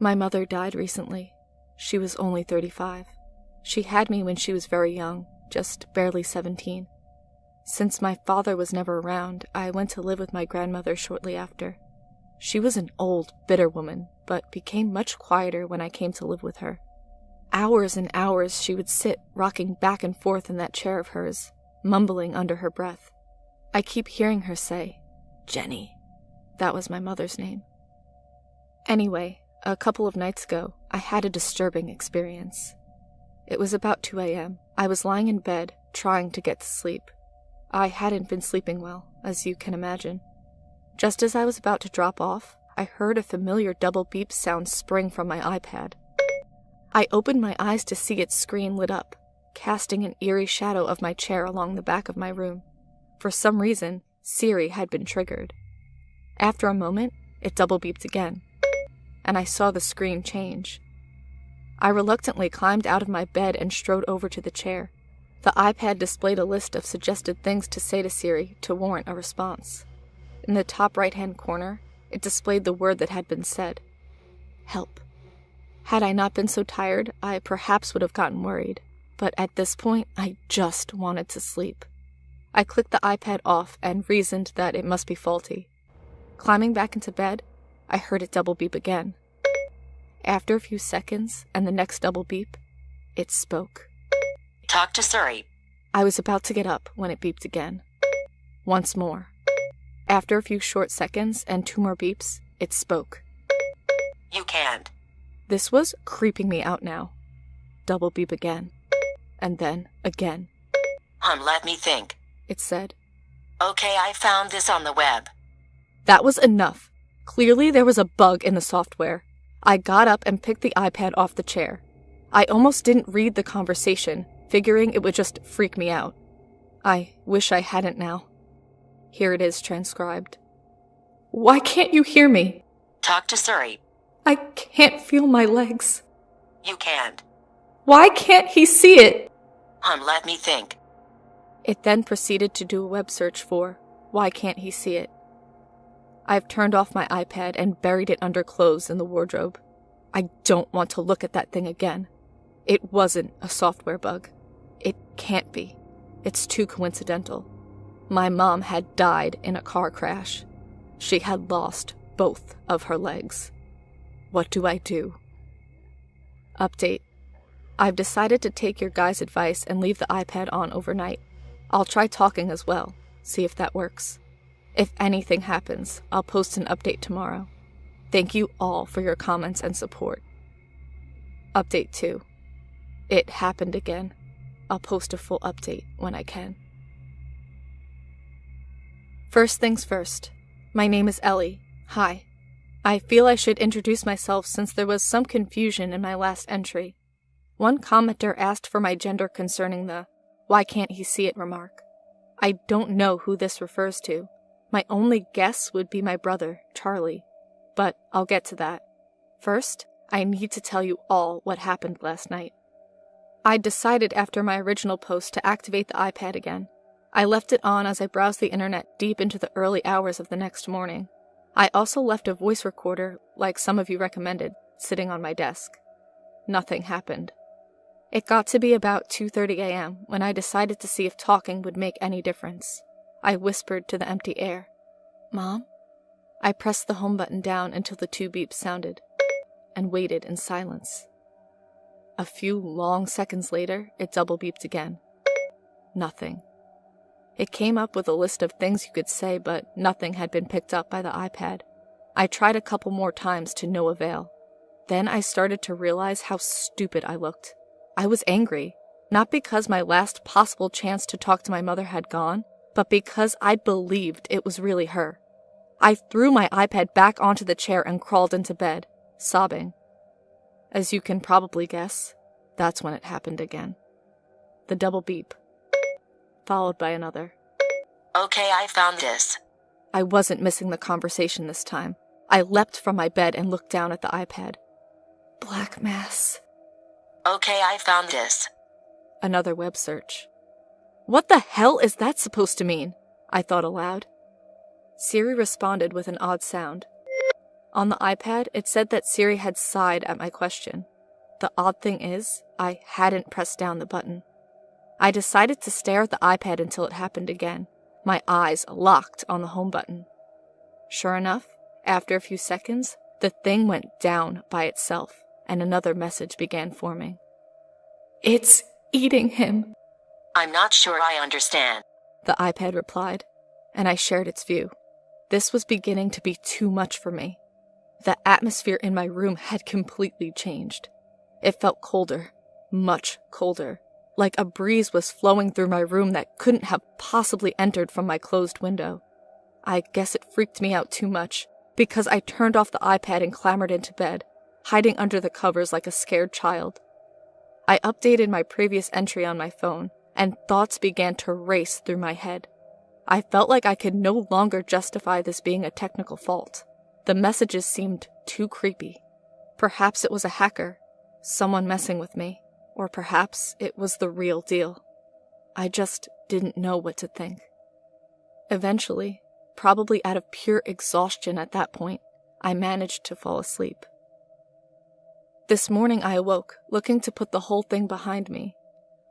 My mother died recently. She was only 35. She had me when she was very young, just barely 17. Since my father was never around, I went to live with my grandmother shortly after. She was an old, bitter woman, but became much quieter when I came to live with her. Hours and hours she would sit rocking back and forth in that chair of hers, mumbling under her breath. I keep hearing her say, "Jenny." That was my mother's name. Anyway, a couple of nights ago, I had a disturbing experience. It was about 2 a.m. I was lying in bed, trying to get to sleep. I hadn't been sleeping well, as you can imagine. Just as I was about to drop off, I heard a familiar double beep sound spring from my iPad. I opened my eyes to see its screen lit up, casting an eerie shadow of my chair along the back of my room. For some reason, Siri had been triggered. After a moment, it double beeped again, and I saw the screen change. I reluctantly climbed out of my bed and strode over to the chair. The iPad displayed a list of suggested things to say to Siri to warrant a response. In the top right-hand corner, it displayed the word that had been said: help. Had I not been so tired, I perhaps would have gotten worried, but at this point, I just wanted to sleep. I clicked the iPad off and reasoned that it must be faulty. Climbing back into bed, I heard it double beep again. After a few seconds and the next double beep, it spoke. Talk to Siri. I was about to get up when it beeped again. Once more. After a few short seconds and 2 more beeps, it spoke. You can't. This was creeping me out now. Double beep again. And then again. Let me think. It said. Okay, I found this on the web. That was enough. Clearly there was a bug in the software. I got up and picked the iPad off the chair. I almost didn't read the conversation, figuring it would just freak me out. I wish I hadn't now. Here it is transcribed. Why can't you hear me? Talk to Siri. I can't feel my legs. You can't. Why can't he see it? Let me think. It then proceeded to do a web search for why can't he see it. I've turned off my iPad and buried it under clothes in the wardrobe. I don't want to look at that thing again. It wasn't a software bug. It can't be. It's too coincidental. My mom had died in a car crash. She had lost both of her legs. What do I do? Update. I've decided to take your guys' advice and leave the iPad on overnight. I'll try talking as well, see if that works. If anything happens, I'll post an update tomorrow. Thank you all for your comments and support. Update 2. It happened again. I'll post a full update when I can. First things first. My name is Ellie. Hi. I feel I should introduce myself since there was some confusion in my last entry. One commenter asked for my gender concerning the "why can't he see it" remark. I don't know who this refers to. My only guess would be my brother, Charlie. But I'll get to that. First, I need to tell you all what happened last night. I decided after my original post to activate the iPad again. I left it on as I browsed the internet deep into the early hours of the next morning. I also left a voice recorder, like some of you recommended, sitting on my desk. Nothing happened. It got to be about 2:30 a.m. when I decided to see if talking would make any difference. I whispered to the empty air, "Mom?" I pressed the home button down until the 2 beeps sounded, and waited in silence. A few long seconds later, it double beeped again. Nothing. It came up with a list of things you could say, but nothing had been picked up by the iPad. I tried a couple more times to no avail. Then I started to realize how stupid I looked. I was angry, not because my last possible chance to talk to my mother had gone, but because I believed it was really her. I threw my iPad back onto the chair and crawled into bed, sobbing. As you can probably guess, that's when it happened again. The double beep, followed by another. Okay, I found this. I wasn't missing the conversation this time. I leapt from my bed and looked down at the iPad. Black mass. Okay, I found this. Another web search. What the hell is that supposed to mean? I thought aloud. Siri responded with an odd sound. On the iPad, it said that Siri had sighed at my question. The odd thing is, I hadn't pressed down the button. I decided to stare at the iPad until it happened again, my eyes locked on the home button. Sure enough, after a few seconds, the thing went down by itself, and another message began forming. "It's eating him," I'm not sure I understand. the iPad replied, and I shared its view. This was beginning to be too much for me. The atmosphere in my room had completely changed. It felt colder, much colder, like a breeze was flowing through my room that couldn't have possibly entered from my closed window. I guess it freaked me out too much, because I turned off the iPad and clambered into bed, hiding under the covers like a scared child. I updated my previous entry on my phone, and thoughts began to race through my head. I felt like I could no longer justify this being a technical fault. The messages seemed too creepy. Perhaps it was a hacker, someone messing with me, or perhaps it was the real deal. I just didn't know what to think. Eventually, probably out of pure exhaustion at that point, I managed to fall asleep. This morning I awoke, looking to put the whole thing behind me.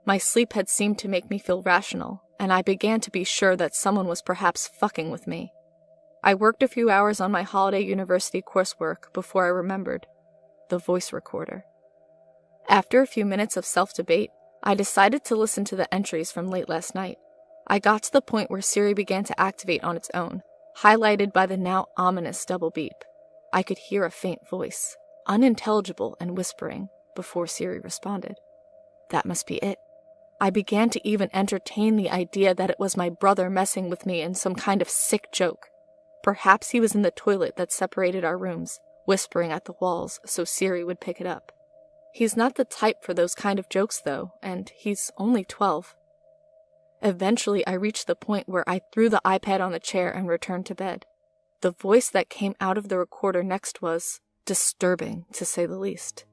My sleep had seemed to make me feel rational, and I began to be sure that someone was perhaps fucking with me. I worked a few hours on my holiday university coursework before I remembered. The voice recorder. After a few minutes of self-debate, I decided to listen to the entries from late last night. I got to the point where Siri began to activate on its own, highlighted by the now ominous double beep. I could hear a faint voice, unintelligible and whispering, before Siri responded. That must be it. I began to even entertain the idea that it was my brother messing with me in some kind of sick joke. Perhaps he was in the toilet that separated our rooms, whispering at the walls so Siri would pick it up. He's not the type for those kind of jokes, though, and he's only 12. Eventually, I reached the point where I threw the iPad on the chair and returned to bed. The voice that came out of the recorder next was disturbing, to say the least.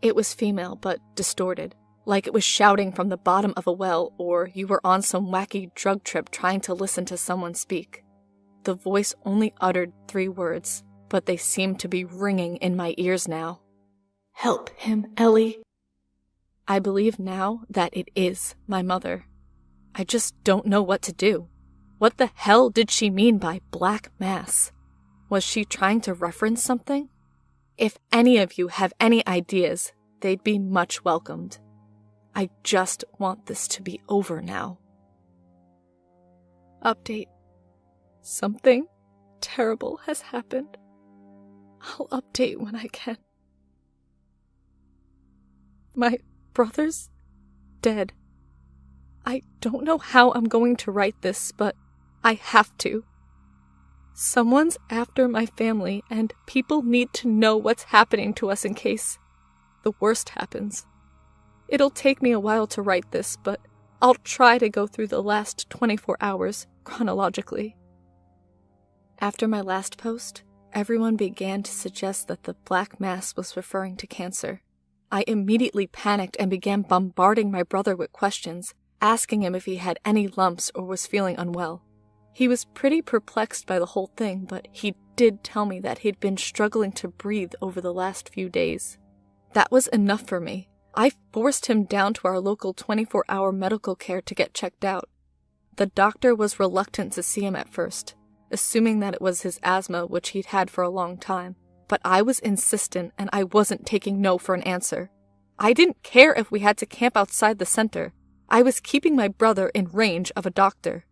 It was female, but distorted, like it was shouting from the bottom of a well, or you were on some wacky drug trip trying to listen to someone speak. The voice only uttered 3 words, but they seemed to be ringing in my ears now. "Help him, Ellie." I believe now that it is my mother. I just don't know what to do. What the hell did she mean by Black Mass? Was she trying to reference something? If any of you have any ideas, they'd be much welcomed. I just want this to be over now. Update. Something terrible has happened. I'll update when I can. My brother's dead. I don't know how I'm going to write this, but I have to. Someone's after my family, and people need to know what's happening to us in case the worst happens. It'll take me a while to write this, but I'll try to go through the last 24 hours chronologically. After my last post, everyone began to suggest that the Black Mass was referring to cancer. I immediately panicked and began bombarding my brother with questions, asking him if he had any lumps or was feeling unwell. He was pretty perplexed by the whole thing, but he did tell me that he'd been struggling to breathe over the last few days. That was enough for me. I forced him down to our local 24-hour medical care to get checked out. The doctor was reluctant to see him at first, assuming that it was his asthma, which he'd had for a long time. But I was insistent, and I wasn't taking no for an answer. I didn't care if we had to camp outside the center. I was keeping my brother in range of a doctor.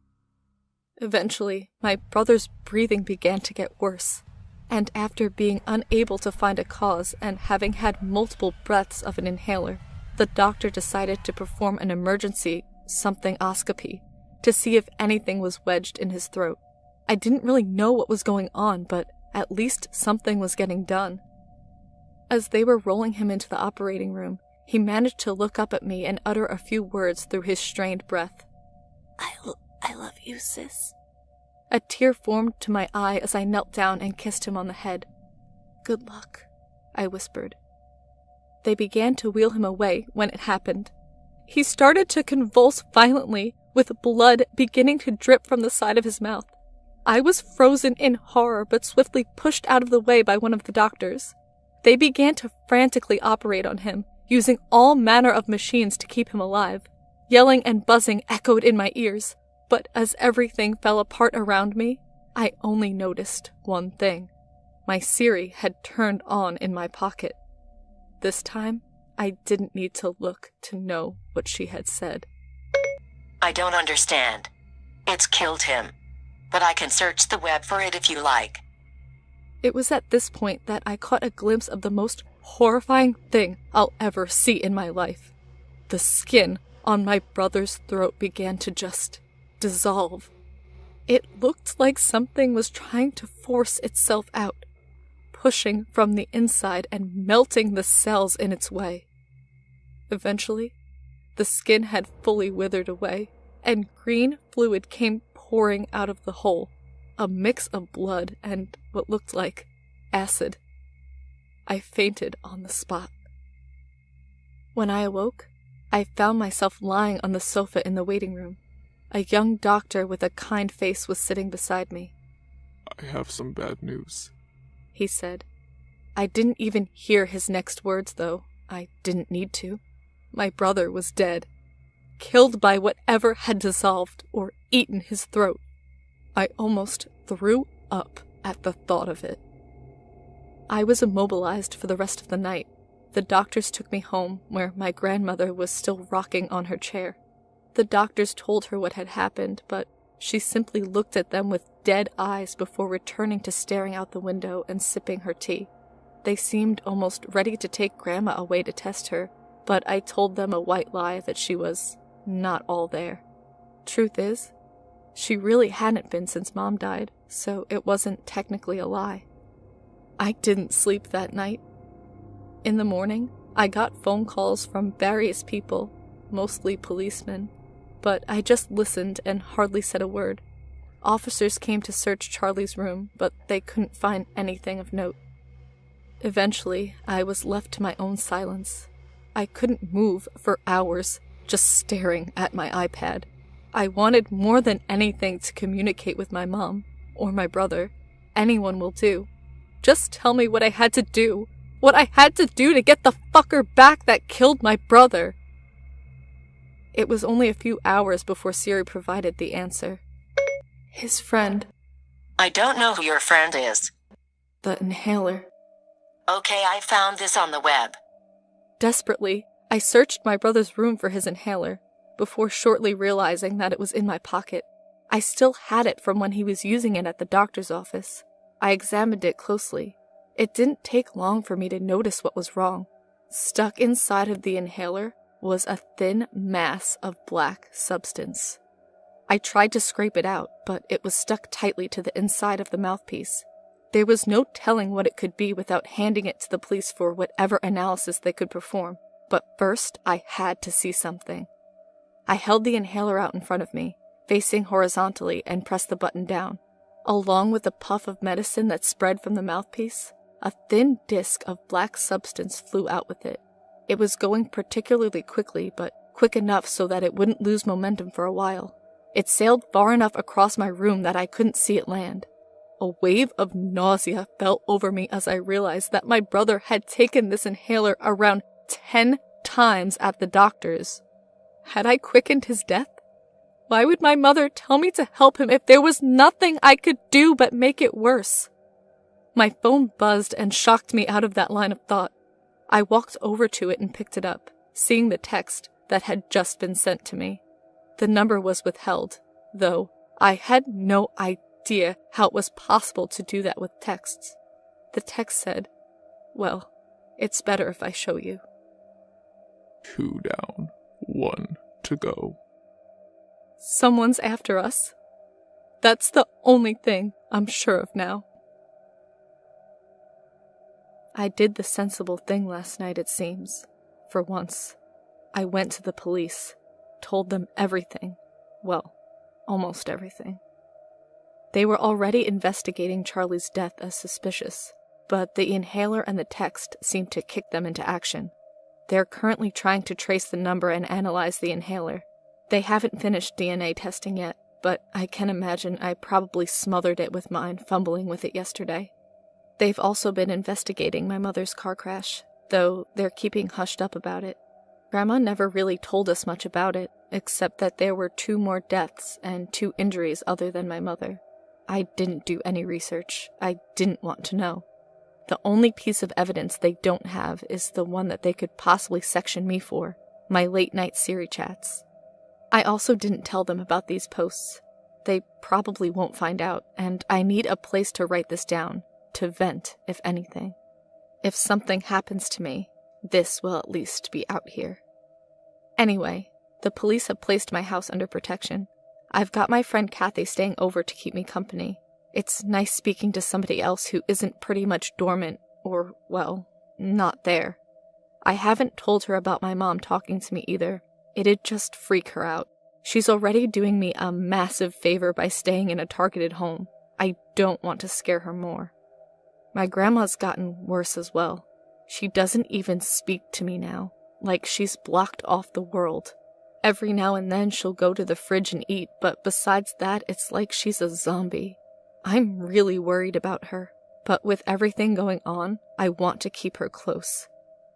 Eventually, my brother's breathing began to get worse, and after being unable to find a cause and having had multiple breaths of an inhaler, the doctor decided to perform an emergency something-oscopy to see if anything was wedged in his throat. I didn't really know what was going on, but at least something was getting done. As they were rolling him into the operating room, he managed to look up at me and utter a few words through his strained breath. I love you, sis. A tear formed to my eye as I knelt down and kissed him on the head. Good luck, I whispered. They began to wheel him away when it happened. He started to convulse violently, with blood beginning to drip from the side of his mouth. I was frozen in horror but swiftly pushed out of the way by one of the doctors. They began to frantically operate on him, using all manner of machines to keep him alive. Yelling and buzzing echoed in my ears, but as everything fell apart around me, I only noticed one thing. My Siri had turned on in my pocket. This time, I didn't need to look to know what she had said. I don't understand. It's killed him. But I can search the web for it if you like. It was at this point that I caught a glimpse of the most horrifying thing I'll ever see in my life. The skin on my brother's throat began to just dissolve. It looked like something was trying to force itself out, pushing from the inside and melting the cells in its way. Eventually, the skin had fully withered away, and green fluid came pouring out of the hole, a mix of blood and what looked like acid. I fainted on the spot. When I awoke, I found myself lying on the sofa in the waiting room. A young doctor with a kind face was sitting beside me. I have some bad news, he said. I didn't even hear his next words, though. I didn't need to. My brother was dead, killed by whatever had dissolved or eaten his throat. I almost threw up at the thought of it. I was immobilized for the rest of the night. The doctors took me home, where my grandmother was still rocking on her chair. The doctors told her what had happened, but she simply looked at them with dead eyes before returning to staring out the window and sipping her tea. They seemed almost ready to take Grandma away to test her, but I told them a white lie that she was not all there. Truth is, she really hadn't been since Mom died, so it wasn't technically a lie. I didn't sleep that night. In the morning, I got phone calls from various people, mostly policemen, but I just listened and hardly said a word. Officers came to search Charlie's room, but they couldn't find anything of note. Eventually, I was left to my own silence. I couldn't move for hours, just staring at my iPad. I wanted more than anything to communicate with my mom, or my brother. Anyone will do. Just tell me what I had to do. What I had to do to get the fucker back that killed my brother. It was only a few hours before Siri provided the answer. His friend. I don't know who your friend is. The inhaler. Okay, I found this on the web. Desperately, I searched my brother's room for his inhaler, before shortly realizing that it was in my pocket. I still had it from when he was using it at the doctor's office. I examined it closely. It didn't take long for me to notice what was wrong. Stuck inside of the inhaler was a thin mass of black substance. I tried to scrape it out, but it was stuck tightly to the inside of the mouthpiece. There was no telling what it could be without handing it to the police for whatever analysis they could perform. But first, I had to see something. I held the inhaler out in front of me, facing horizontally, and pressed the button down. Along with a puff of medicine that spread from the mouthpiece, a thin disc of black substance flew out with it. It was going particularly quickly, but quick enough so that it wouldn't lose momentum for a while. It sailed far enough across my room that I couldn't see it land. A wave of nausea fell over me as I realized that my brother had taken this inhaler around 10 times at the doctor's. Had I quickened his death? Why would my mother tell me to help him if there was nothing I could do but make it worse? My phone buzzed and shocked me out of that line of thought. I walked over to it and picked it up, seeing the text that had just been sent to me. The number was withheld, though I had no idea how it was possible to do that with texts. The text said, "Well, it's better if I show you." 2 down, 1 to go. Someone's after us. That's the only thing I'm sure of now. I did the sensible thing last night, it seems. For once, I went to the police, told them everything. Well, almost everything. They were already investigating Charlie's death as suspicious, but the inhaler and the text seemed to kick them into action. They're currently trying to trace the number and analyze the inhaler. They haven't finished DNA testing yet, but I can imagine I probably smothered it with mine fumbling with it yesterday. They've also been investigating my mother's car crash, though they're keeping hushed up about it. Grandma never really told us much about it, except that there were 2 more deaths and 2 injuries other than my mother. I didn't do any research. I didn't want to know. The only piece of evidence they don't have is the one that they could possibly section me for, my late-night Siri chats. I also didn't tell them about these posts. They probably won't find out, and I need a place to write this down, to vent, if anything. If something happens to me, this will at least be out here. Anyway, the police have placed my house under protection. I've got my friend Kathy staying over to keep me company. It's nice speaking to somebody else who isn't pretty much dormant, or, well, not there. I haven't told her about my mom talking to me either. It'd just freak her out. She's already doing me a massive favor by staying in a targeted home. I don't want to scare her more. My grandma's gotten worse as well. She doesn't even speak to me now, like she's blocked off the world. Every now and then she'll go to the fridge and eat, but besides that, it's like she's a zombie. I'm really worried about her, but with everything going on, I want to keep her close.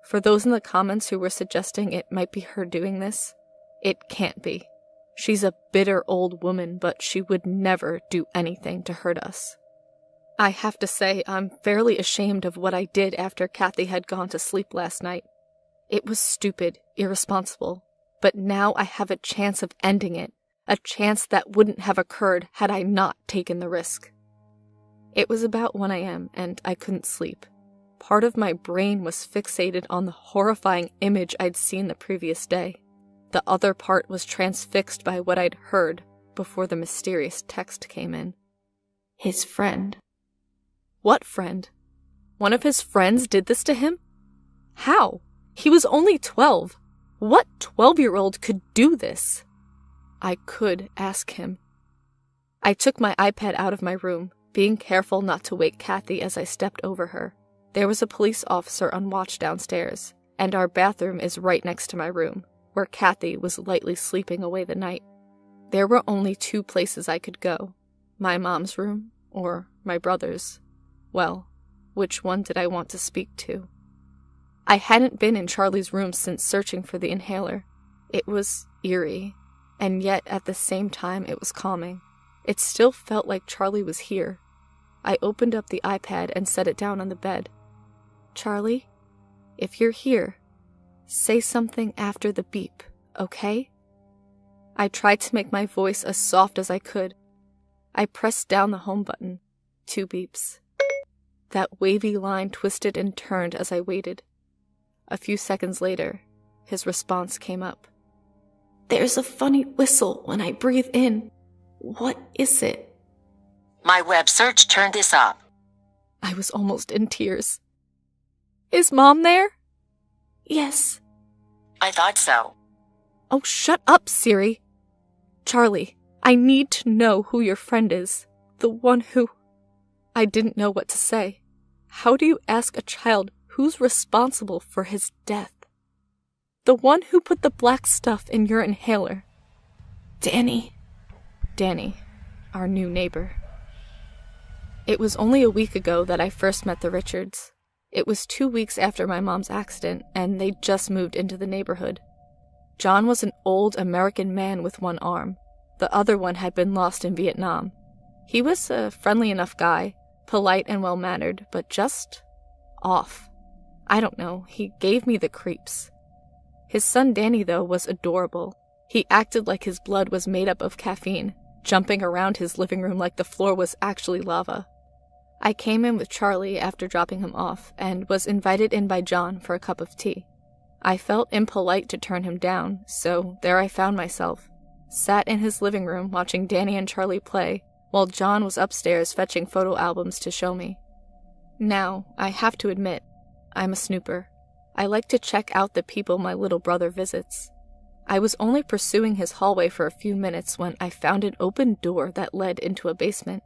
For those in the comments who were suggesting it might be her doing this, it can't be. She's a bitter old woman, but she would never do anything to hurt us. I have to say, I'm fairly ashamed of what I did after Kathy had gone to sleep last night. It was stupid, irresponsible, but now I have a chance of ending it, a chance that wouldn't have occurred had I not taken the risk. It was about 1 a.m. and I couldn't sleep. Part of my brain was fixated on the horrifying image I'd seen the previous day. The other part was transfixed by what I'd heard before the mysterious text came in. His friend. What friend? One of his friends did this to him? How? He was only 12. What 12-year-old could do this? I could ask him. I took my iPad out of my room, being careful not to wake Kathy as I stepped over her. There was a police officer on watch downstairs, and our bathroom is right next to my room, where Kathy was lightly sleeping away the night. There were only 2 places I could go, my mom's room or my brother's. Well, which one did I want to speak to? I hadn't been in Charlie's room since searching for the inhaler. It was eerie, and yet at the same time it was calming. It still felt like Charlie was here. I opened up the iPad and set it down on the bed. Charlie, if you're here, say something after the beep, okay? I tried to make my voice as soft as I could. I pressed down the home button. 2 beeps. That wavy line twisted and turned as I waited. A few seconds later, his response came up. There's a funny whistle when I breathe in. What is it? My web search turned this up. I was almost in tears. Is Mom there? Yes. I thought so. Oh, shut up, Siri. Charlie, I need to know who your friend is. The one who... I didn't know what to say. How do you ask a child who's responsible for his death? The one who put the black stuff in your inhaler. Danny, our new neighbor. It was only a week ago that I first met the Richards. It was 2 weeks after my mom's accident, and they'd just moved into the neighborhood. John was an old American man with 1 arm. The other one had been lost in Vietnam. He was a friendly enough guy, polite and well-mannered, but just off. I don't know, he gave me the creeps. His son Danny, though, was adorable. He acted like his blood was made up of caffeine, jumping around his living room like the floor was actually lava. I came in with Charlie after dropping him off, and was invited in by John for a cup of tea. I felt impolite to turn him down, so there I found myself, sat in his living room watching Danny and Charlie play, while John was upstairs fetching photo albums to show me. Now, I have to admit, I'm a snooper. I like to check out the people my little brother visits. I was only pursuing his hallway for a few minutes when I found an open door that led into a basement.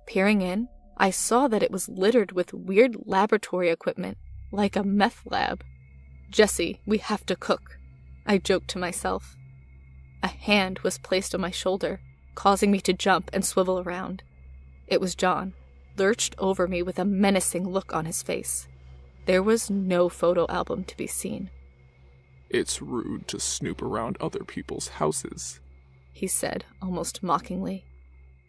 Peering in, I saw that it was littered with weird laboratory equipment, like a meth lab. Jesse, we have to cook, I joked to myself. A hand was placed on my shoulder, causing me to jump and swivel around. It was John, lurched over me with a menacing look on his face. There was no photo album to be seen. "It's rude to snoop around other people's houses," he said, almost mockingly.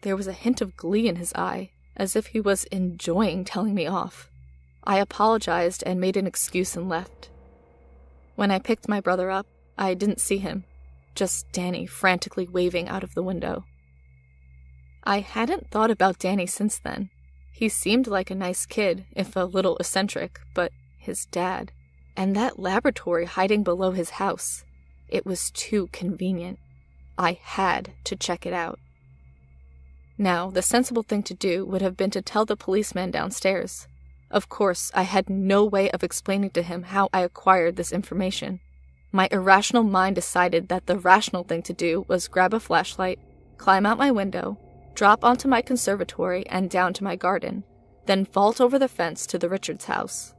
There was a hint of glee in his eye, as if he was enjoying telling me off. I apologized and made an excuse and left. When I picked my brother up, I didn't see him, just Danny frantically waving out of the window. I hadn't thought about Danny since then. He seemed like a nice kid, if a little eccentric, but his dad, and that laboratory hiding below his house, it was too convenient. I had to check it out. Now, the sensible thing to do would have been to tell the policeman downstairs. Of course, I had no way of explaining to him how I acquired this information. My irrational mind decided that the rational thing to do was grab a flashlight, climb out my window, drop onto my conservatory and down to my garden, then vault over the fence to the Richards house.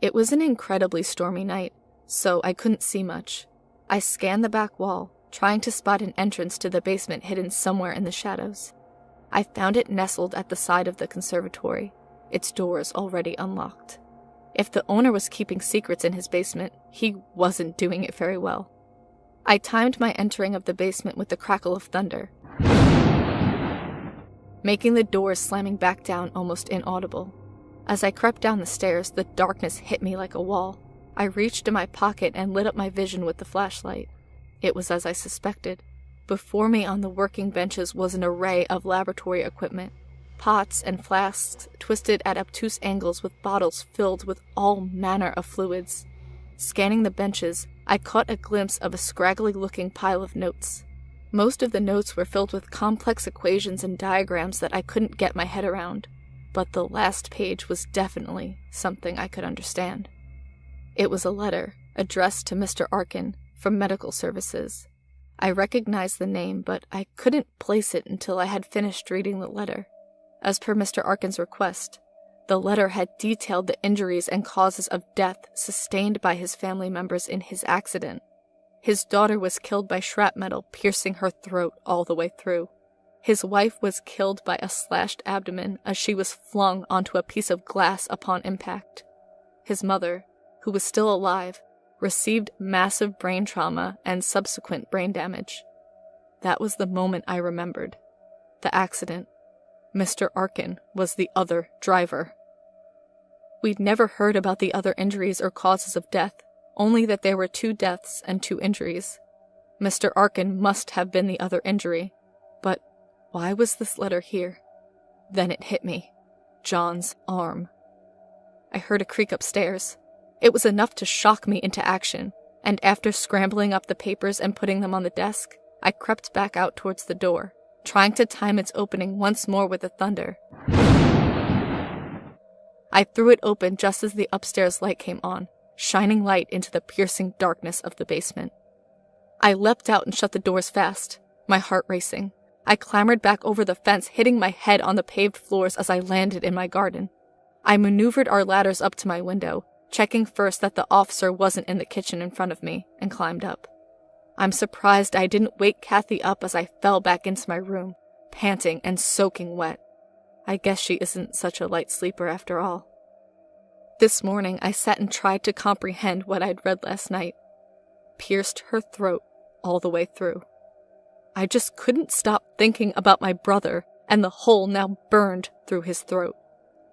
It was an incredibly stormy night, so I couldn't see much. I scanned the back wall, trying to spot an entrance to the basement hidden somewhere in the shadows. I found it nestled at the side of the conservatory, its doors already unlocked. If the owner was keeping secrets in his basement, he wasn't doing it very well. I timed my entering of the basement with the crackle of thunder, making the doors slamming back down almost inaudible. As I crept down the stairs, the darkness hit me like a wall. I reached in my pocket and lit up my vision with the flashlight. It was as I suspected. Before me on the working benches was an array of laboratory equipment. Pots and flasks twisted at obtuse angles with bottles filled with all manner of fluids. Scanning the benches, I caught a glimpse of a scraggly-looking pile of notes. Most of the notes were filled with complex equations and diagrams that I couldn't get my head around, but the last page was definitely something I could understand. It was a letter addressed to Mr. Arkin from Medical Services. I recognized the name, but I couldn't place it until I had finished reading the letter. As per Mr. Arkin's request, the letter had detailed the injuries and causes of death sustained by his family members in his accident. His daughter was killed by shrapnel piercing her throat all the way through. His wife was killed by a slashed abdomen as she was flung onto a piece of glass upon impact. His mother, who was still alive, received massive brain trauma and subsequent brain damage. That was the moment I remembered. The accident. Mr. Arkin was the other driver. We'd never heard about the other injuries or causes of death, only that there were 2 deaths and 2 injuries. Mr. Arkin must have been the other injury, but why was this letter here? Then it hit me. John's arm. I heard a creak upstairs. It was enough to shock me into action, and after scrambling up the papers and putting them on the desk, I crept back out towards the door, trying to time its opening once more with the thunder. I threw it open just as the upstairs light came on, shining light into the piercing darkness of the basement. I leapt out and shut the doors fast, my heart racing. I clambered back over the fence, hitting my head on the paved floors as I landed in my garden. I maneuvered our ladders up to my window, checking first that the officer wasn't in the kitchen in front of me, and climbed up. I'm surprised I didn't wake Kathy up as I fell back into my room, panting and soaking wet. I guess she isn't such a light sleeper after all. This morning I sat and tried to comprehend what I'd read last night. Pierced her throat all the way through. I just couldn't stop thinking about my brother and the hole now burned through his throat.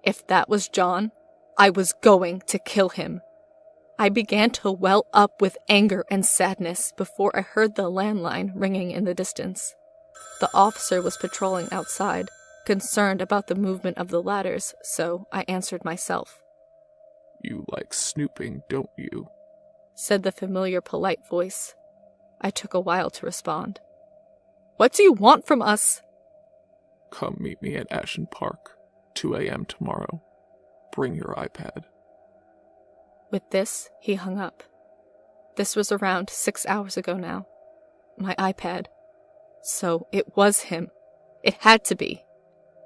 If that was John, I was going to kill him. I began to well up with anger and sadness before I heard the landline ringing in the distance. The officer was patrolling outside, concerned about the movement of the ladders, so I answered myself. "You like snooping, don't you?" said the familiar polite voice. I took a while to respond. "What do you want from us?" "Come meet me at Ashen Park, 2 a.m. tomorrow. Bring your iPad." With this, he hung up. This was around 6 hours ago now. My iPad. So it was him. It had to be.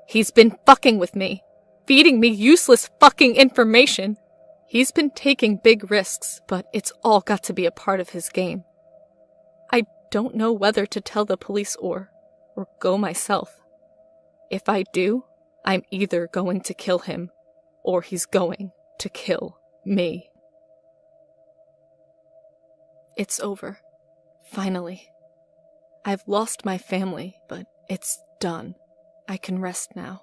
He's been fucking with me, feeding me useless fucking information. He's been taking big risks, but it's all got to be a part of his game. I don't know whether to tell the police or or go myself. If I do, I'm either going to kill him, or he's going to kill me. It's over. Finally. I've lost my family, but it's done. I can rest now.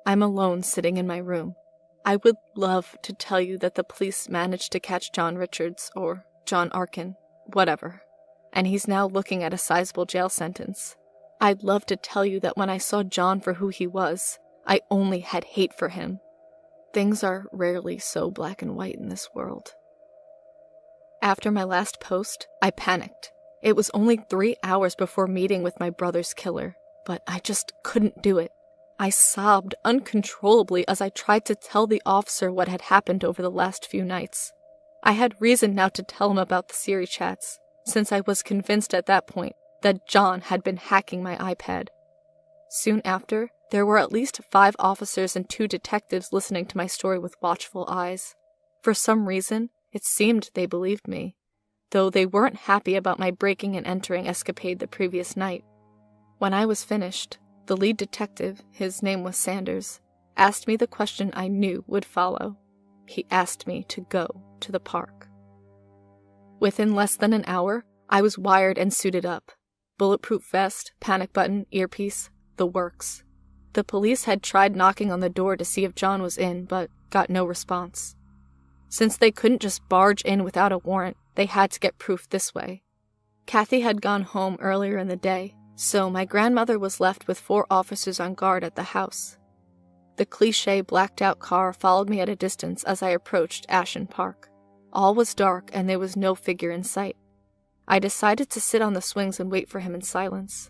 I'm alone sitting in my room. I would love to tell you that the police managed to catch John Richards, or John Arkin, whatever, and he's now looking at a sizable jail sentence. I'd love to tell you that when I saw John for who he was, I only had hate for him. Things are rarely so black and white in this world. After my last post, I panicked. It was only 3 hours before meeting with my brother's killer, but I just couldn't do it. I sobbed uncontrollably as I tried to tell the officer what had happened over the last few nights. I had reason now to tell him about the Siri chats, since I was convinced at that point that John had been hacking my iPad. Soon after, there were at least 5 officers and 2 detectives listening to my story with watchful eyes. For some reason, it seemed they believed me, though they weren't happy about my breaking and entering escapade the previous night. When I was finished, the lead detective, his name was Sanders, asked me the question I knew would follow. He asked me to go to the park. Within less than an hour, I was wired and suited up. Bulletproof vest, panic button, earpiece, the works. The police had tried knocking on the door to see if John was in, but got no response. Since they couldn't just barge in without a warrant, they had to get proof this way. Kathy had gone home earlier in the day, so my grandmother was left with 4 officers on guard at the house. The cliché blacked-out car followed me at a distance as I approached Ashen Park. All was dark and there was no figure in sight. I decided to sit on the swings and wait for him in silence.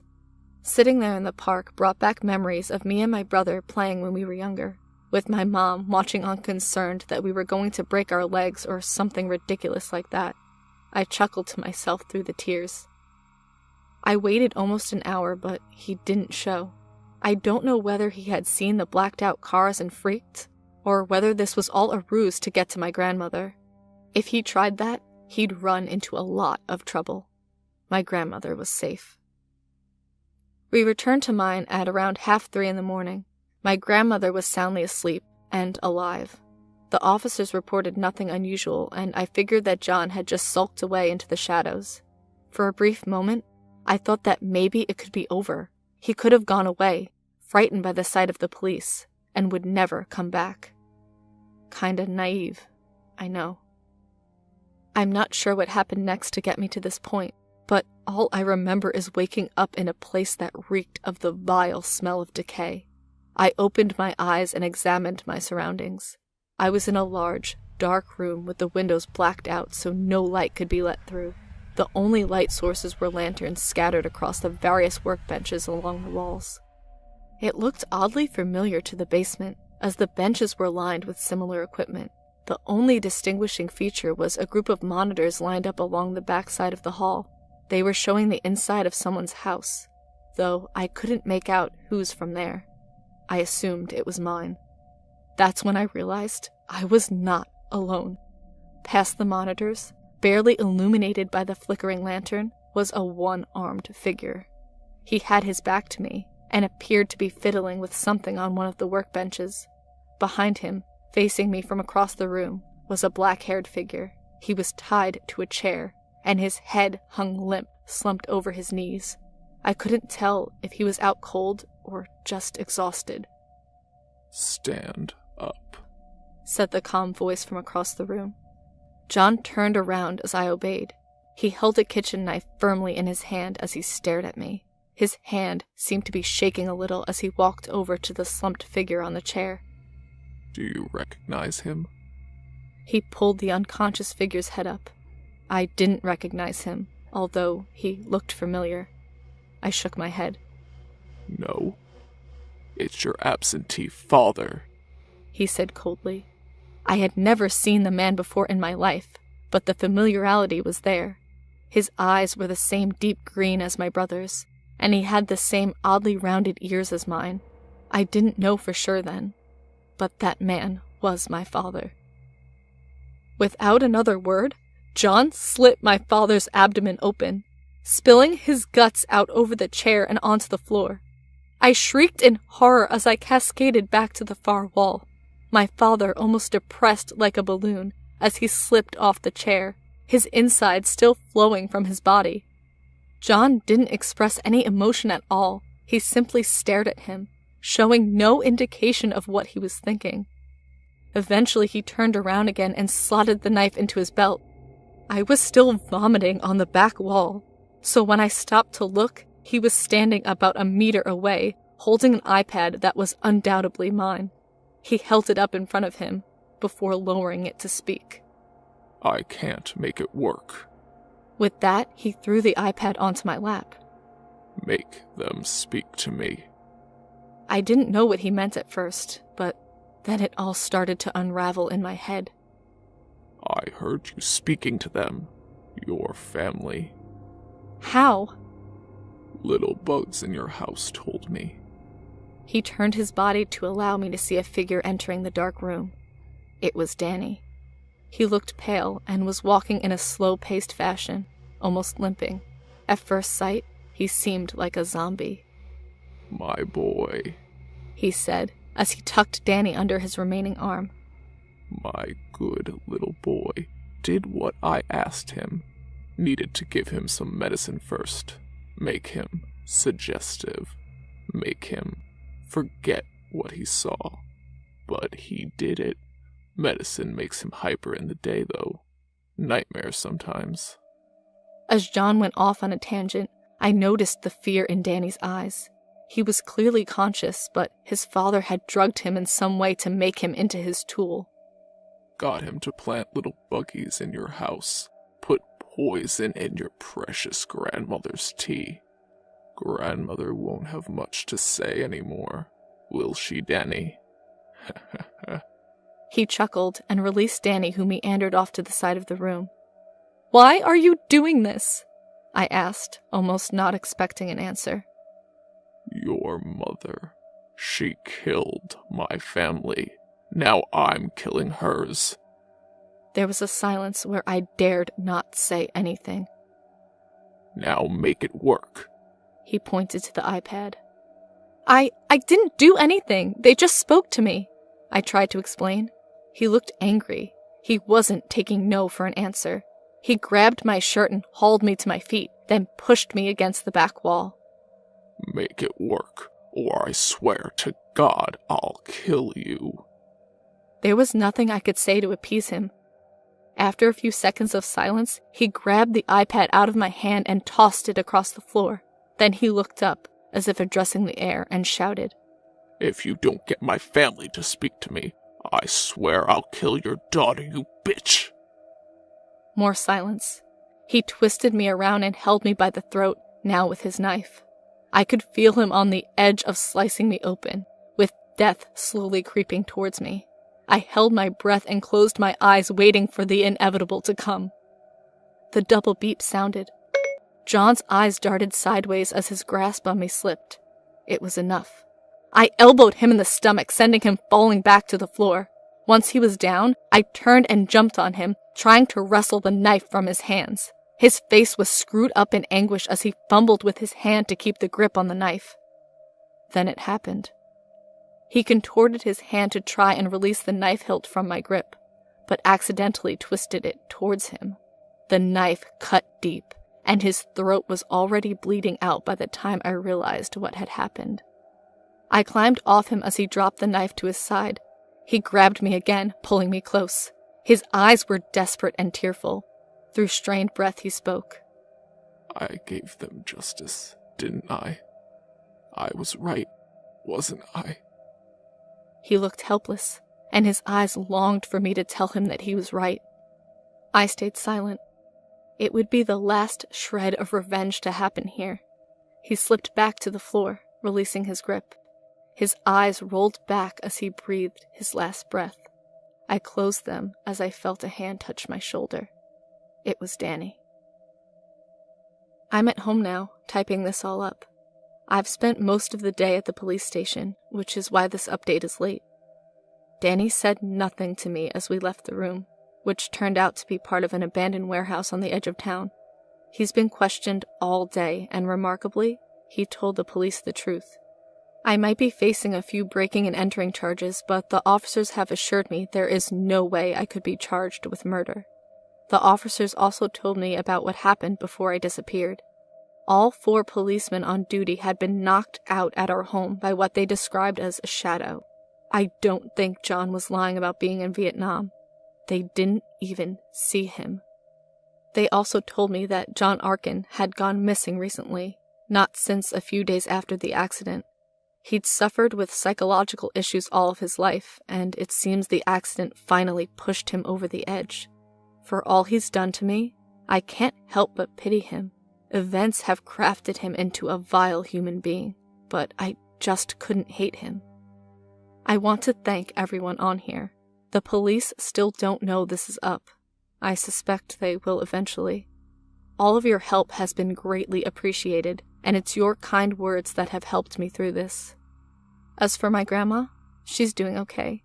Sitting there in the park brought back memories of me and my brother playing when we were younger, with my mom watching unconcerned that we were going to break our legs or something ridiculous like that. I chuckled to myself through the tears. I waited almost an hour, but he didn't show. I don't know whether he had seen the blacked-out cars and freaked, or whether this was all a ruse to get to my grandmother. If he tried that, he'd run into a lot of trouble. My grandmother was safe. We returned to mine at around 2:30 in the morning. My grandmother was soundly asleep and alive. The officers reported nothing unusual, and I figured that John had just sulked away into the shadows. For a brief moment, I thought that maybe it could be over. He could have gone away, frightened by the sight of the police, and would never come back. Kinda naive, I know. I'm not sure what happened next to get me to this point, but all I remember is waking up in a place that reeked of the vile smell of decay. I opened my eyes and examined my surroundings. I was in a large, dark room with the windows blacked out so no light could be let through. The only light sources were lanterns scattered across the various workbenches along the walls. It looked oddly familiar to the basement, as the benches were lined with similar equipment. The only distinguishing feature was a group of monitors lined up along the backside of the hall. They were showing the inside of someone's house, though I couldn't make out whose from there. I assumed it was mine. That's when I realized I was not alone. Past the monitors, barely illuminated by the flickering lantern, was a one-armed figure. He had his back to me, and appeared to be fiddling with something on one of the workbenches. Behind him, facing me from across the room, was a black-haired figure. He was tied to a chair, and his head hung limp, slumped over his knees. I couldn't tell if he was out cold or just exhausted. "Stand up," said the calm voice from across the room. John turned around as I obeyed. He held a kitchen knife firmly in his hand as he stared at me. His hand seemed to be shaking a little as he walked over to the slumped figure on the chair. "Do you recognize him?" He pulled the unconscious figure's head up. I didn't recognize him, although he looked familiar. I shook my head. "No. It's your absentee father," he said coldly. I had never seen the man before in my life, but the familiarity was there. His eyes were the same deep green as my brother's, and he had the same oddly rounded ears as mine. I didn't know for sure then, but that man was my father. Without another word, John slit my father's abdomen open. spilling his guts out over the chair and onto the floor. I shrieked in horror as I cascaded back to the far wall, my father almost depressed like a balloon as he slipped off the chair, his insides still flowing from his body. John didn't express any emotion at all. He simply stared at him, showing no indication of what he was thinking. Eventually he turned around again and slotted the knife into his belt. I was still vomiting on the back wall, so when I stopped to look, he was standing about a meter away, holding an iPad that was undoubtedly mine. He held it up in front of him, before lowering it to speak. I can't make it work. With that, he threw the iPad onto my lap. Make them speak to me. I didn't know what he meant at first, but then it all started to unravel in my head. I heard you speaking to them, your family. How? Little bugs in your house told me. He turned his body to allow me to see a figure entering the dark room. It was Danny. He looked pale and was walking in a slow-paced fashion, almost limping. At first sight, he seemed like a zombie. My boy, he said, as he tucked Danny under his remaining arm. My good little boy did what I asked him. Needed to give him some medicine first. Make him suggestive. Make him forget what he saw. But he did it. Medicine makes him hyper in the day, though. Nightmares sometimes. As John went off on a tangent, I noticed the fear in Danny's eyes. He was clearly conscious, but his father had drugged him in some way to make him into his tool. Got him to plant little buggies in your house. Put poison in your precious grandmother's tea. Grandmother won't have much to say anymore, will she, Danny? He chuckled and released Danny, who meandered off to the side of the room. Why are you doing this? I asked, almost not expecting an answer. Your mother. She killed my family. Now I'm killing hers. There was a silence where I dared not say anything. Now make it work. He pointed to the iPad. I didn't do anything. They just spoke to me. I tried to explain. He looked angry. He wasn't taking no for an answer. He grabbed my shirt and hauled me to my feet, then pushed me against the back wall. Make it work, or I swear to God I'll kill you. There was nothing I could say to appease him. After a few seconds of silence, he grabbed the iPad out of my hand and tossed it across the floor. Then he looked up, as if addressing the air, and shouted, If you don't get my family to speak to me, I swear I'll kill your daughter, you bitch. More silence. He twisted me around and held me by the throat, now with his knife. I could feel him on the edge of slicing me open, with death slowly creeping towards me. I held my breath and closed my eyes, waiting for the inevitable to come. The double beep sounded. John's eyes darted sideways as his grasp on me slipped. It was enough. I elbowed him in the stomach, sending him falling back to the floor. Once he was down, I turned and jumped on him, trying to wrestle the knife from his hands. His face was screwed up in anguish as he fumbled with his hand to keep the grip on the knife. Then it happened. He contorted his hand to try and release the knife hilt from my grip, but accidentally twisted it towards him. The knife cut deep, and his throat was already bleeding out by the time I realized what had happened. I climbed off him as he dropped the knife to his side. He grabbed me again, pulling me close. His eyes were desperate and tearful. Through strained breath, he spoke. I gave them justice, didn't I? I was right, wasn't I? He looked helpless, and his eyes longed for me to tell him that he was right. I stayed silent. It would be the last shred of revenge to happen here. He slipped back to the floor, releasing his grip. His eyes rolled back as he breathed his last breath. I closed them as I felt a hand touch my shoulder. It was Danny. I'm at home now, typing this all up. I've spent most of the day at the police station, which is why this update is late. Danny said nothing to me as we left the room, which turned out to be part of an abandoned warehouse on the edge of town. He's been questioned all day, and remarkably, he told the police the truth. I might be facing a few breaking and entering charges, but the officers have assured me there is no way I could be charged with murder. The officers also told me about what happened before I disappeared. All 4 policemen on duty had been knocked out at our home by what they described as a shadow. I don't think John was lying about being in Vietnam. They didn't even see him. They also told me that John Arkin had gone missing recently, not since a few days after the accident. He'd suffered with psychological issues all of his life, and it seems the accident finally pushed him over the edge. For all he's done to me, I can't help but pity him. Events have crafted him into a vile human being, but I just couldn't hate him. I want to thank everyone on here. The police still don't know this is up. I suspect they will eventually. All of your help has been greatly appreciated, and it's your kind words that have helped me through this. As for my grandma, she's doing okay.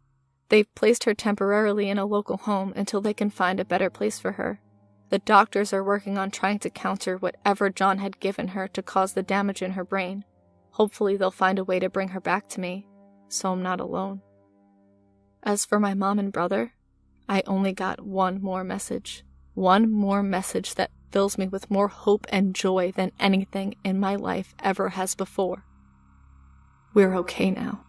They've placed her temporarily in a local home until they can find a better place for her. The doctors are working on trying to counter whatever John had given her to cause the damage in her brain. Hopefully they'll find a way to bring her back to me, so I'm not alone. As for my mom and brother, I only got one more message. One more message that fills me with more hope and joy than anything in my life ever has before. We're okay now.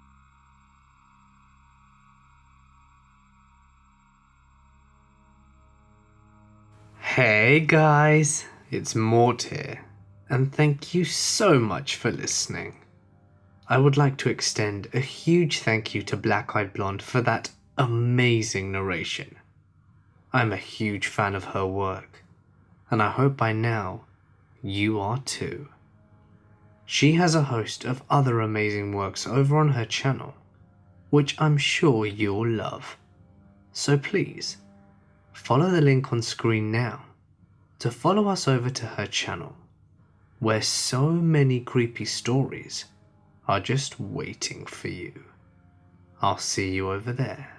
Hey guys, it's Mort here, and thank you so much for listening. I would like to extend a huge thank you to Black Eyed Blonde for that amazing narration. I'm a huge fan of her work, and I hope by now you are too. She has a host of other amazing works over on her channel, which I'm sure you'll love. So please, follow the link on screen now to follow us over to her channel, where so many creepy stories are just waiting for you. I'll see you over there.